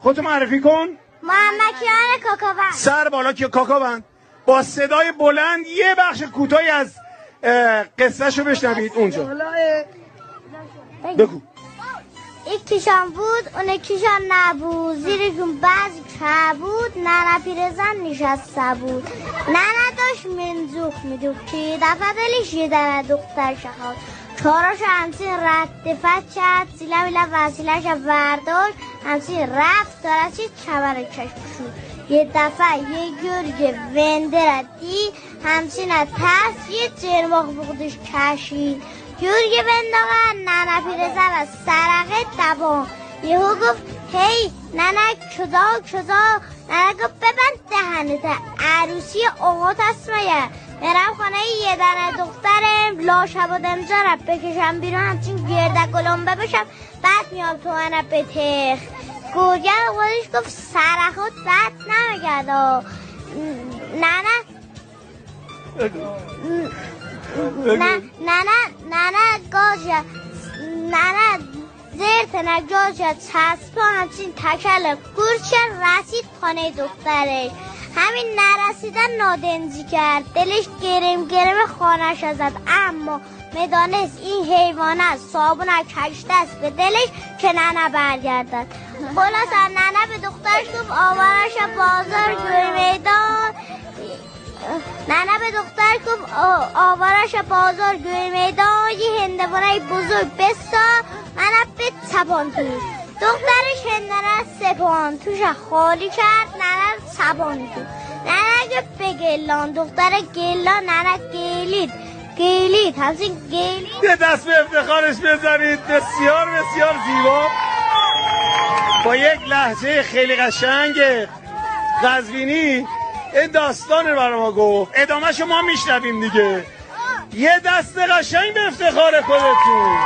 خودتو معرفی کن. محمد کیان کاکاوند. سر بالا که کاکاوند. با صدای بلند یه بخش کوتاهی از قصهشو بشنوید اونجا. بگو. یکیشان بود اون یکیشان نبود، زیرشون بعضی کبود، ننه پیرزن نشسته بود. ننه داشت منزوخ میدوخت که یه دفعه دلش یه دنه دختر شخواد. چهارش همچین ردفت کرد، سیله میله وسیلش برداشت، همچین رفت دارد چبر چشم شد. یه دفعه یه گرگ ونده را دید، همچین ترس یه چرماخ بخودش کشید. گرگ بنداغن ننه پیرزن و سرقه دبان. یهو گفت هی ننه کجا. ننه گفت ببند دهنت، عروسی اوقات هست مگه؟ برم خانه یه دنه دخترم لاشبادم جا بکشم بیرون، همچین گرده گلنبه بشم، بعد میام تو منه به تخ. گرگه خودش گفت سرخات بد نمیگرد. ننه زرتنک جاشد چسبا، همچین تکل گرچه رسید خانه دخترش. همین نرسیدن نادنزی کرد، دلش گرم خانهش زد، اما میدانست این حیوانه صابونه کشته است به دلش که ننه برگردد. خلاص ننه به دخترش گفت آوارش بازار گوی میدان. ننه به دختر گفت آوارش بازار گوی میدان، یه هندوانه بزرگ بسا منه به چپان توش. دخترش هندانه سپان توش خالی کرد، ننه چپان توش. ننه گفت به گلان، دختر گلان، ننه گیلید همچین گیلید. یه دست به افتخارش بزنید. بسیار بسیار زیبا، با یک لهجه خیلی قشنگ قزوینی این داستان رو برای ما گفت. ادامه‌شو ما میشنویم دیگه. یه دست قشنگ به افتخار خودتون.